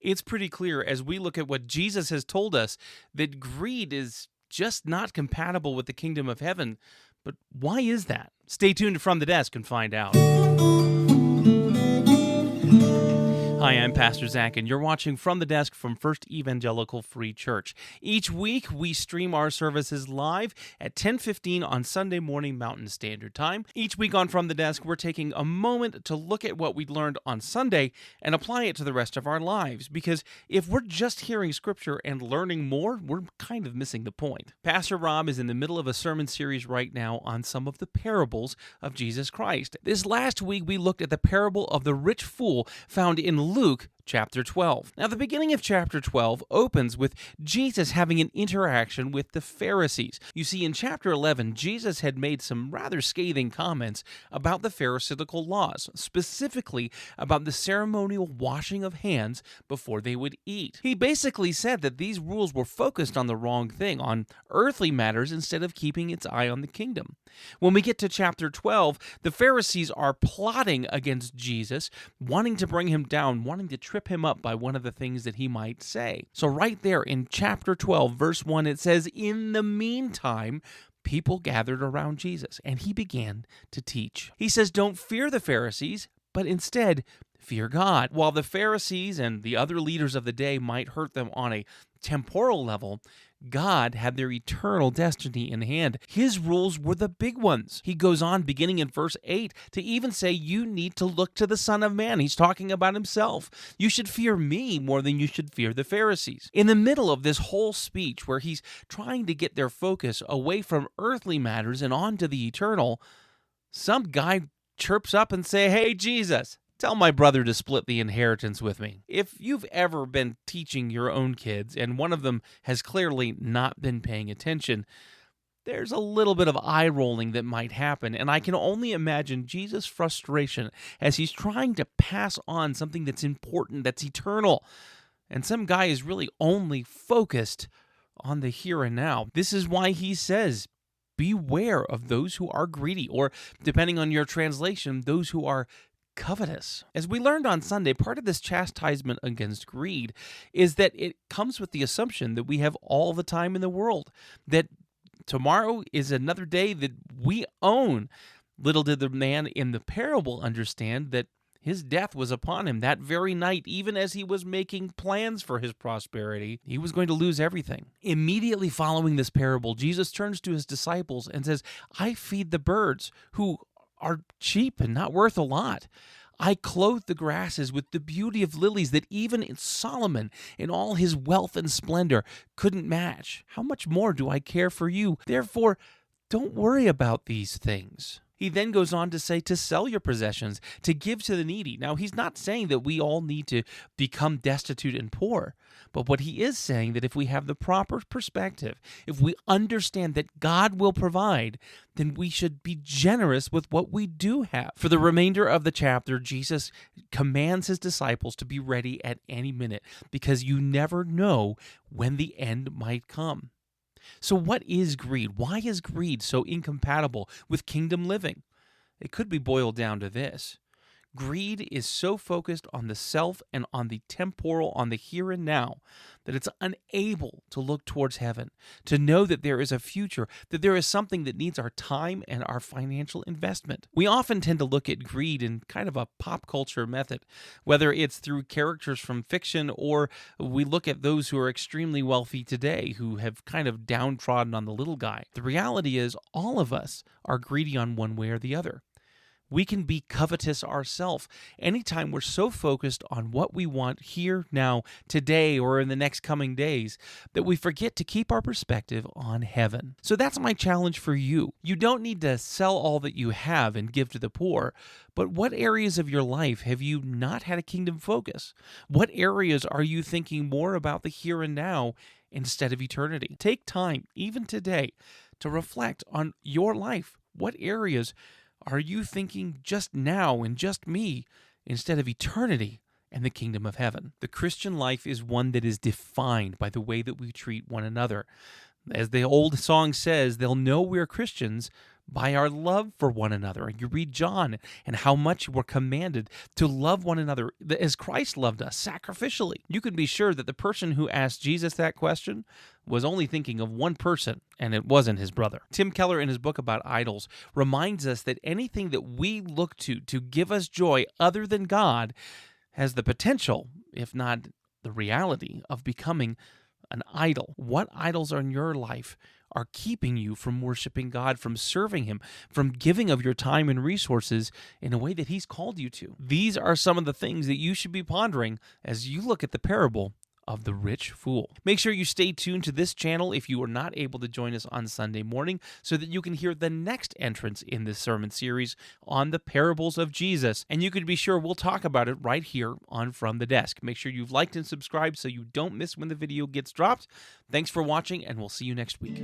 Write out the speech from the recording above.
It's pretty clear as we look at what Jesus has told us that greed is just not compatible with the kingdom of heaven. But why is that? Stay tuned from the desk and find out. Hi, I'm Pastor Zach, and you're watching From the Desk from First Evangelical Free Church. Each week, we stream our services live at 10:15 on Sunday morning Mountain Standard Time. Each week on From the Desk, we're taking a moment to look at what we learned on Sunday and apply it to the rest of our lives, because if we're just hearing Scripture and learning more, we're kind of missing the point. Pastor Rob is in the middle of a sermon series right now on some of the parables of Jesus Christ. This last week, we looked at the parable of the rich fool found in Luke chapter 12. Now, the beginning of chapter 12 opens with Jesus having an interaction with the Pharisees. You see, in chapter 11, Jesus had made some rather scathing comments about the Pharisaical laws, specifically about the ceremonial washing of hands before they would eat. He basically said that these rules were focused on the wrong thing, on earthly matters instead of keeping its eye on the kingdom. When we get to chapter 12, the Pharisees are plotting against Jesus, wanting to bring him down, wanting to trip him up by one of the things that he might say. So right there in chapter 12, verse 1, it says, "In the meantime, people gathered around Jesus, and he began to teach." He says, don't fear the Pharisees, but instead fear God. While the Pharisees and the other leaders of the day might hurt them on a temporal level, God had their eternal destiny in hand. His rules were the big ones. He goes on, beginning in verse 8, to even say, you need to look to the Son of Man. He's talking about himself. You should fear me more than you should fear the Pharisees. In the middle of this whole speech, where he's trying to get their focus away from earthly matters and onto the eternal, some guy chirps up and say, "Hey, Jesus, tell my brother to split the inheritance with me." If you've ever been teaching your own kids and one of them has clearly not been paying attention, there's a little bit of eye rolling that might happen. And I can only imagine Jesus' frustration as he's trying to pass on something that's important, that's eternal. And some guy is really only focused on the here and now. This is why he says, beware of those who are greedy, or depending on your translation, those who are covetous. As we learned on Sunday, part of this chastisement against greed is that it comes with the assumption that we have all the time in the world, that tomorrow is another day that we own. Little did the man in the parable understand that his death was upon him that very night. Even as he was making plans for his prosperity, he was going to lose everything. Immediately following this parable, Jesus turns to his disciples and says, I feed the birds who are cheap and not worth a lot. I clothe the grasses with the beauty of lilies that even Solomon, in all his wealth and splendor, couldn't match. How much more do I care for you? Therefore, don't worry about these things. He then goes on to say to sell your possessions, to give to the needy. Now, he's not saying that we all need to become destitute and poor, but what he is saying that if we have the proper perspective, if we understand that God will provide, then we should be generous with what we do have. For the remainder of the chapter, Jesus commands his disciples to be ready at any minute, because you never know when the end might come. So what is greed? Why is greed so incompatible with kingdom living? It could be boiled down to this. Greed is so focused on the self and on the temporal, on the here and now, that it's unable to look towards heaven, to know that there is a future, that there is something that needs our time and our financial investment. We often tend to look at greed in kind of a pop culture method, whether it's through characters from fiction or we look at those who are extremely wealthy today who have kind of downtrodden on the little guy. The reality is all of us are greedy on one way or the other. We can be covetous ourselves anytime we're so focused on what we want here, now, today, or in the next coming days that we forget to keep our perspective on heaven. So that's my challenge for you. You don't need to sell all that you have and give to the poor, but what areas of your life have you not had a kingdom focus? What areas are you thinking more about the here and now instead of eternity? Take time, even today, to reflect on your life. What areas are you thinking just now and just me instead of eternity and the kingdom of heaven? The Christian life is one that is defined by the way that we treat one another. As the old song says, they'll know we're Christians by our love for one another. You read John and how much we're commanded to love one another as Christ loved us sacrificially. You can be sure that the person who asked Jesus that question was only thinking of one person, and it wasn't his brother. Tim Keller, in his book about idols, reminds us that anything that we look to give us joy other than God has the potential, if not the reality, of becoming an idol. What idols are in your life are keeping you from worshiping God, from serving Him, from giving of your time and resources in a way that He's called you to? These are some of the things that you should be pondering as you look at the parable of the rich fool. Make sure you stay tuned to this channel if you are not able to join us on Sunday morning so that you can hear the next entrance in this sermon series on the parables of Jesus. And you can be sure we'll talk about it right here on From the Desk. Make sure you've liked and subscribed so you don't miss when the video gets dropped. Thanks for watching, and we'll see you next week.